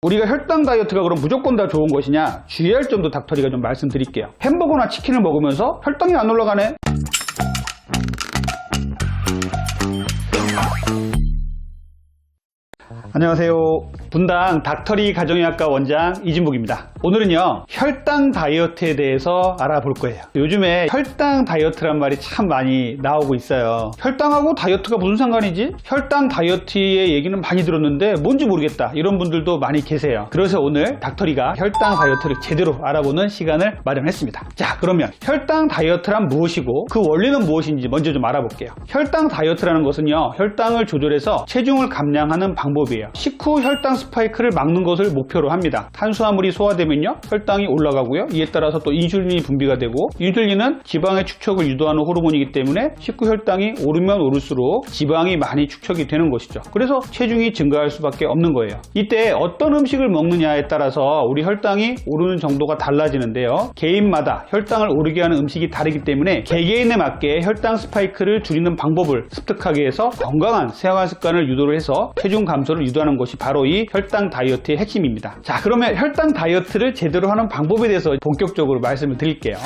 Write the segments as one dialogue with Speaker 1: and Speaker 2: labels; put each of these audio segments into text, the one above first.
Speaker 1: 우리가 혈당 다이어트가 그럼 무조건 다 좋은 것이냐, 주의할 점도 닥터리가 좀 말씀드릴게요. 햄버거나 치킨을 먹으면서 혈당이 안 올라가네? 안녕하세요. 분당 닥터리 가정의학과 원장 이진복입니다. 오늘은요, 혈당 다이어트에 대해서 알아볼 거예요. 요즘에 혈당 다이어트란 말이 참 많이 나오고 있어요. 혈당하고 다이어트가 무슨 상관이지? 혈당 다이어트의 얘기는 많이 들었는데 뭔지 모르겠다, 이런 분들도 많이 계세요. 그래서 오늘 닥터리가 혈당 다이어트를 제대로 알아보는 시간을 마련했습니다. 자, 그러면 혈당 다이어트란 무엇이고 그 원리는 무엇인지 먼저 좀 알아볼게요. 혈당 다이어트라는 것은요, 혈당을 조절해서 체중을 감량하는 방법이에요. 식후 혈당 스파이크를 막는 것을 목표로 합니다. 탄수화물이 소화되면요, 혈당이 올라가고요, 이에 따라서 또 인슐린이 분비가 되고, 인슐린은 지방의 축적을 유도하는 호르몬이기 때문에 식후 혈당이 오르면 오를수록 지방이 많이 축적이 되는 것이죠. 그래서 체중이 증가할 수밖에 없는 거예요. 이때 어떤 음식을 먹느냐에 따라서 우리 혈당이 오르는 정도가 달라지는데요, 개인마다 혈당을 오르게 하는 음식이 다르기 때문에 개개인에 맞게 혈당 스파이크를 줄이는 방법을 습득하게 해서 건강한 생활 습관을 유도를 해서 체중 감소를 유도하는 것이 바로 이 혈당 다이어트의 핵심입니다. 자, 그러면 혈당 다이어트를 제대로 하는 방법에 대해서 본격적으로 말씀을 드릴게요.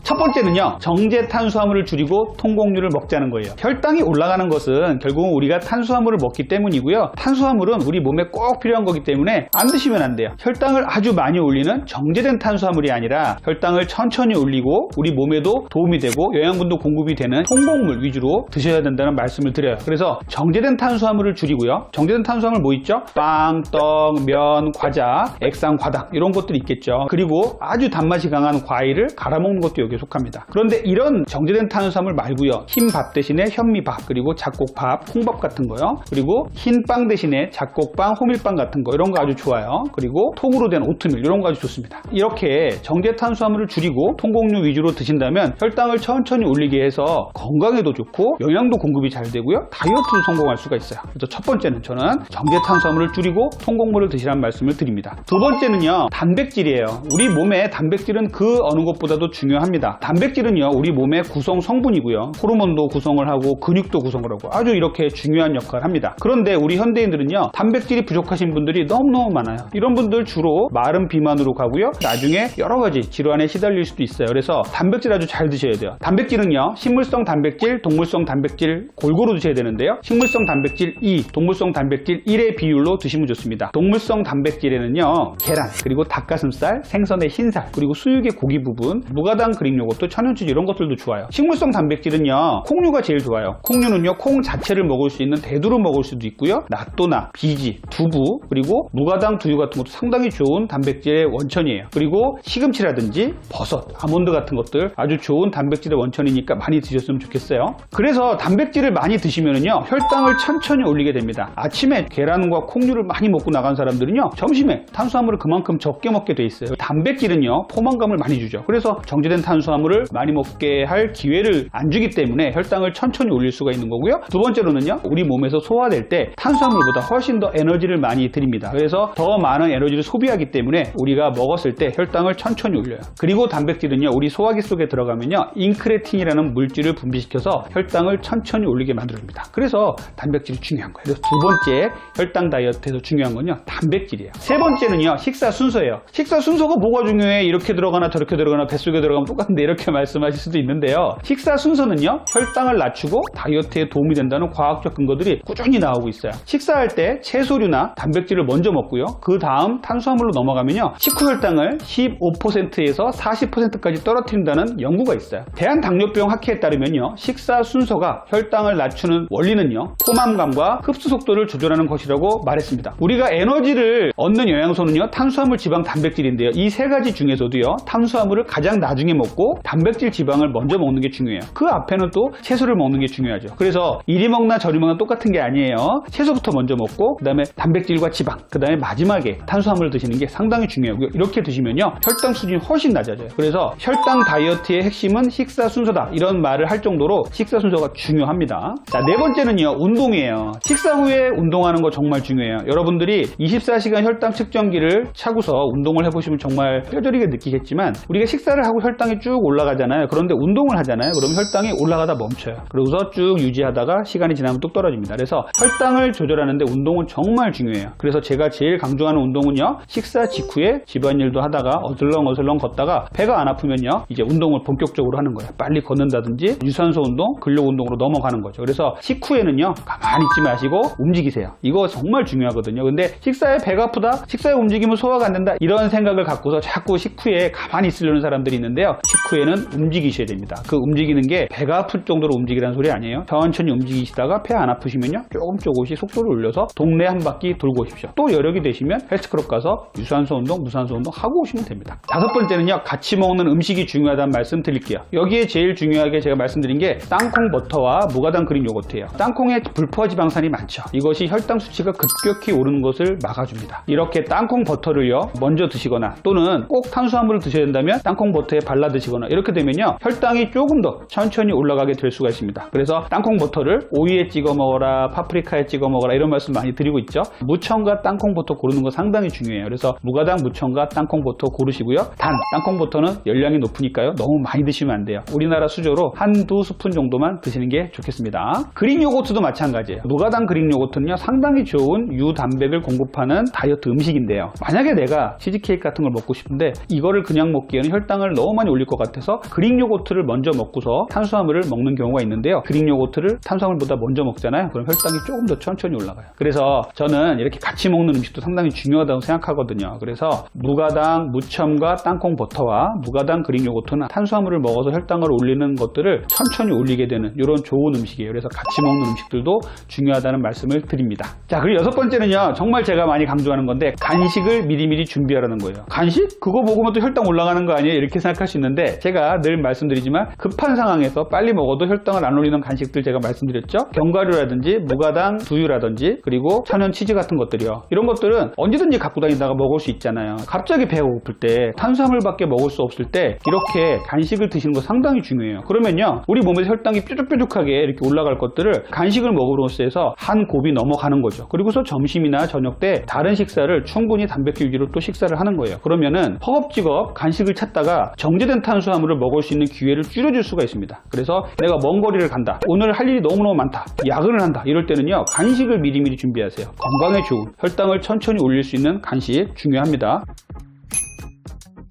Speaker 1: 첫 번째는요, 정제 탄수화물을 줄이고 통곡류를 먹자는 거예요. 혈당이 올라가는 것은 결국은 우리가 탄수화물을 먹기 때문이고요, 탄수화물은 우리 몸에 꼭 필요한 거기 때문에 안 드시면 안 돼요. 혈당을 아주 많이 올리는 정제된 탄수화물이 아니라 혈당을 천천히 올리고 우리 몸에도 도움이 되고 영양분도 공급이 되는 통곡물 위주로 드셔야 된다는 말씀을 드려요. 그래서 정제된 탄수화물을 줄이고요, 정제된 탄수화물 뭐 있죠? 빵, 떡, 면, 과자, 액상, 과당 이런 것들이 있겠죠. 그리고 아주 단맛이 강한 과일을 갈아 먹는 것도 여기에 속합니다. 그런데 이런 정제된 탄수화물 말고요, 흰 밥 대신에 현미밥, 그리고 잡곡밥, 콩밥 같은 거요, 그리고 흰 빵 대신에 잡곡빵, 호밀빵 같은 거, 이런 거 아주 좋아요. 그리고 통으로 된 오트밀, 이런 거 아주 좋습니다. 이렇게 정제 탄수화물을 줄이고 통곡류 위주로 드신다면 혈당을 천천히 올리게 해서 건강에도 좋고 영양도 공급이 잘 되고요, 다이어트도 성공할 수가 있어요. 그래서 첫 번째는 저는 정제 탄수화물을 줄이고 통곡물을 드시라는 말씀을 드립니다. 두 번째는요, 단백질이에요. 우리 몸에 단백질은 그 어느 것보다도 중요합니다. 단백질은요, 우리 몸의 구성 성분이고요, 호르몬도 구성을 하고 근육도 구성을 하고 아주 이렇게 중요한 역할을 합니다. 그런데 우리 현대인들은요, 단백질이 부족하신 분들이 너무너무 많아요. 이런 분들 주로 마른 비만으로 가고요, 나중에 여러가지 질환에 시달릴 수도 있어요. 그래서 단백질 아주 잘 드셔야 돼요. 단백질은요, 식물성 단백질, 동물성 단백질 골고루 드셔야 되는데요, 식물성 단백질 2, 동물성 단백질 1의 비율로 드시면 좋습니다. 동물성 단백질에는요, 계란, 그리고 닭가슴살, 생선의 흰살, 그리고 수육의 고기 부분, 무가당 그릭 요거트, 천연치즈 이런 것들도 좋아요. 식물성 단백질은요, 콩류가 제일 좋아요. 콩류는요, 콩 자체를 먹을 수 있는 대두로 먹을 수도 있고요, 낫또나, 비지, 두부, 그리고 무가당 두유 같은 것도 상당히 좋은 단백질의 원천이에요. 그리고 시금치라든지 버섯, 아몬드 같은 것들 아주 좋은 단백질의 원천이니까 많이 드셨으면 좋겠어요. 그래서 단백질을 많이 드시면은요, 혈당을 천천히 올리게 됩니다. 아침에 계란과 콩류를 많이 먹고 나간 사람들은요, 점심에 탄수화물을 그만큼 적게 먹게 돼 있어요. 단백질은요, 포만감을 많이 주죠. 그래서 정제된 탄수화물을 많이 먹게 할 기회를 안 주기 때문에 혈당을 천천히 올릴 수가 있는 거고요. 두 번째로는요, 우리 몸에서 소화될 때 탄수화물보다 훨씬 더 에너지를 많이 드립니다. 그래서 더 많은 에너지를 소비하기 때문에 우리가 먹었을 때 혈당을 천천히 올려요. 그리고 단백질은요, 우리 소화기 속에 들어가면요, 인크레틴이라는 물질을 분비시켜서 혈당을 천천히 올리게 만들어줍니다. 그래서 단백질이 중요한 거예요. 그래서 두 번째 혈당 다이어트에서 중요한 건요, 단백질이에요. 세 번째는요, 식사 순서예요. 식사 순서가 뭐가 중요해? 이렇게 들어가나 저렇게 들어가나 뱃속에 들어가면 똑같은데, 이렇게 말씀하실 수도 있는데요, 식사 순서는요, 혈당을 낮추고 다이어트에 도움이 된다는 과학적 근거들이 꾸준히 나오고 있어요. 식사할 때 채소류나 단백질을 먼저 먹고요, 그 다음 탄수화물로 넘어가면요, 식후 혈당을 15%에서 40%까지 떨어뜨린다는 연구가 있어요. 대한당뇨병 학회에 따르면요, 식사 순서가 혈당을 낮추는 원리는요, 포만감과 흡수 속도를 조절하는 것이라고 말했습니다. 우리가 에너지를 얻는 영양소는요, 탄수화물, 지방, 단백질인데요, 이 세 가지 중에서도요, 탄수화물을 가장 나중에 먹고 단백질, 지방을 먼저 먹는 게 중요해요. 그 앞에는 또 채소를 먹는 게 중요하죠. 그래서 이리 먹나 저리 먹나 똑같은 게 아니에요. 채소부터 먼저 먹고 그 다음에 단백질과 지방, 그 다음에 마지막에 탄수화물을 드시는 게 상당히 중요하고요. 이렇게 드시면요, 혈당 수준이 훨씬 낮아져요. 그래서 혈당 다이어트의 핵심은 식사 순서다, 이런 말을 할 정도로 식사 순서가 중요합니다. 자, 네 번째는요, 운동이에요. 식사 후에 운동하는 거 정말 중요해요. 여러분들이 24시간 혈당 측정기를 차고서 운동을 해보시면 정말 뼈저리게 느끼겠지만, 우리가 식사를 하고 혈당이 쭉 올라가잖아요. 그런데 운동을 하잖아요. 그럼 혈당이 올라가다 멈춰요. 그러고서 쭉 유지하다가 시간이 지나면 뚝 떨어집니다. 그래서 혈당을 조절하는데 운동은 정말 중요해요. 그래서 제가 제일 강조하는 운동은요, 식사 직후에 집안일도 하다가 어슬렁어슬렁 걷다가 배가 안 아프면요, 이제 운동을 본격적으로 하는 거예요. 빨리 걷는다든지 유산소 운동, 근력 운동으로 넘어가는 거죠. 그래서 식후에는요, 가만히 있지 마시고 움직이세요. 이거 정말 중요하거든요. 근데 식사에 배가 아프다, 식사에 움직이면 소화가 안 된다, 이런 생각을 갖고서 자꾸 식후에 가만히 있으려는 사람들이 있는데요. 식후에는 움직이셔야 됩니다. 그 움직이는 게 배가 아플 정도로 움직이라는 소리 아니에요. 천천히 움직이시다가 배 안 아프시면요, 조금씩 속도를 올려서 동네 한 바퀴 돌고 오십시오. 또 여력이 되시면 헬스클럽 가서 유산소 운동, 무산소 운동 하고 오시면 됩니다. 다섯 번째는요, 같이 먹는 음식이 중요하다는 말씀 드릴게요. 여기에 제일 중요하게 제가 말씀드린 게 땅콩 버터와 무가당 그릭 요거트예요. 땅콩에 불포화 지방산이 많죠. 이것이 혈당 수치가 급격히 오르는 것을 막아줍니다. 이렇게 땅콩 버터를요, 먼저 드시거나 또는 꼭 탄수화물을 드셔야 된다면 땅콩 버터에 발라 드시거나 이렇게 되면요, 혈당이 조금 더 천천히 올라가게 될 수가 있습니다. 그래서 땅콩 버터를 오이에 찍어 먹어라, 파프리카에 찍어 먹어라, 이런 말씀 많이 드리고 있죠. 무청과 땅콩 버터 고르는 거 상당히 중요해요. 그래서 무가당 무청과 땅콩 버터 고르시고요. 단, 땅콩 버터는 열량이 높으니까요, 너무 많이 드시면 안 돼요. 우리나라 수저로 한두 스푼 정도만 드시는 게 좋겠습니다. 그릭 요거트도 마찬가지예요. 무가당 그릭 요거트는요, 상당히 좋은 유단백을 공급하는 다이어트 음식인데요. 만약에 내가 치즈케이크 같은 걸 먹고 싶은데 이거를 그냥 먹기에는 혈당을 너무 많이 올릴 것 같아서 그릭 요거트를 먼저 먹고서 탄수화물을 먹는 경우가 있는데요. 그릭 요거트를 탄수화물보다 먼저 먹잖아요. 그럼 혈당이 조금 더 천천히 올라가요. 그래서 저는 이렇게 같이 먹는 음식도 상당히 중요하다고 생각하거든요. 그래서 무가당 무첨과 땅콩 버터와 무가당 그릭 요거트는 탄수화물을 먹어서 혈당을 올리는 것들을 천천히 올리게 되는 이런 좋은 음식이에요. 그래서 같이 먹는 음식들도 중요하다는 말씀을 드립니다. 자, 그리고 여섯 번째는요, 정말 제가 많이 강조하는 건데 간식을 미리미리 준비하라는 거예요. 간식? 그거 먹으면 또 혈당 올라가는 거 아니에요? 이렇게 생각할 수 있는데 제가 늘 말씀드리지만 급한 상황에서 빨리 먹어도 혈당을 안 올리는 간식들 제가 말씀드렸죠. 견과류라든지 무가당 두유라든지 그리고 천연 치즈 같은 것들이요. 이런 것들은 언제든지 갖고 다니다가 먹을 수 있잖아요. 갑자기 배가 고플 때, 탄수화물밖에 먹을 수 없을 때 이렇게 간식을 드시는 거 상당히 중요해요. 그러면요, 우리 몸에서 혈당이 뾰족뾰족하게 이렇게 올라갈 것들을 간식을 먹으로써 해서 한 곱이 넘어가는 거죠. 그리고서 점심이나 저녁 때 다른 식사를 충분히 단백질 위주로 또 식사를 하는 거예요. 그러면은 허겁지겁 간식을 찾다가 정제된 탄수화물을 먹을 수 있는 기회를 줄여줄 수가 있습니다. 그래서 내가 먼 거리를 간다, 오늘 할 일이 너무너무 많다, 야근을 한다, 이럴 때는요, 간식을 미리미리 준비하세요. 건강에 좋은, 혈당을 천천히 올릴 수 있는 간식 중요합니다.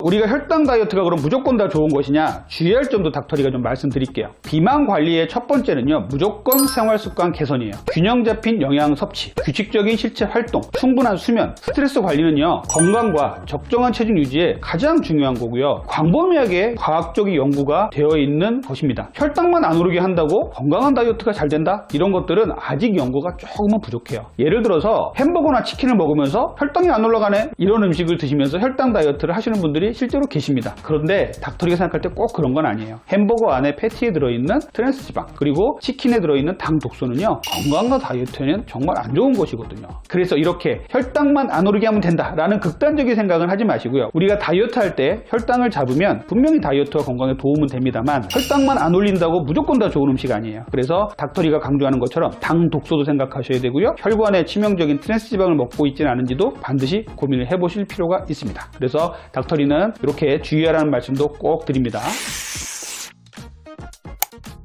Speaker 1: 우리가 혈당 다이어트가 그럼 무조건 다 좋은 것이냐, 주의할 점도 닥터리가 좀 말씀드릴게요. 비만 관리의 첫 번째는요, 무조건 생활습관 개선이에요. 균형 잡힌 영양 섭취, 규칙적인 실체 활동, 충분한 수면, 스트레스 관리는요, 건강과 적정한 체중 유지에 가장 중요한 거고요. 광범위하게 과학적인 연구가 되어 있는 것입니다. 혈당만 안 오르게 한다고 건강한 다이어트가 잘 된다? 이런 것들은 아직 연구가 조금은 부족해요. 예를 들어서 햄버거나 치킨을 먹으면서 혈당이 안 올라가네? 이런 음식을 드시면서 혈당 다이어트를 하시는 분들이 실제로 계십니다. 그런데 닥터리가 생각할 때 꼭 그런 건 아니에요. 햄버거 안에 패티에 들어있는 트랜스 지방, 그리고 치킨에 들어있는 당 독소는요, 건강과 다이어트에는 정말 안 좋은 것이거든요. 그래서 이렇게 혈당만 안 오르게 하면 된다라는 극단적인 생각은 하지 마시고요. 우리가 다이어트 할 때 혈당을 잡으면 분명히 다이어트와 건강에 도움은 됩니다만 혈당만 안 올린다고 무조건 다 좋은 음식 아니에요. 그래서 닥터리가 강조하는 것처럼 당 독소도 생각하셔야 되고요. 혈관에 치명적인 트랜스 지방을 먹고 있지는 않은지도 반드시 고민을 해보실 필요가 있습니다. 그래서 닥터리는 이렇게 주의하라는 말씀도 꼭 드립니다.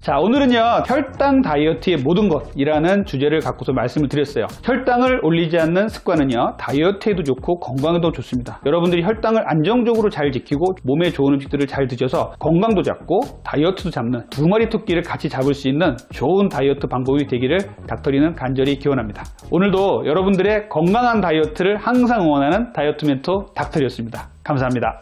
Speaker 1: 자, 오늘은요, 혈당 다이어트의 모든 것이라는 주제를 갖고서 말씀을 드렸어요. 혈당을 올리지 않는 습관은요, 다이어트에도 좋고 건강에도 좋습니다. 여러분들이 혈당을 안정적으로 잘 지키고 몸에 좋은 음식들을 잘 드셔서 건강도 잡고 다이어트도 잡는 두 마리 토끼를 같이 잡을 수 있는 좋은 다이어트 방법이 되기를 닥터리는 간절히 기원합니다. 오늘도 여러분들의 건강한 다이어트를 항상 응원하는 다이어트 멘토 닥터리였습니다. 감사합니다.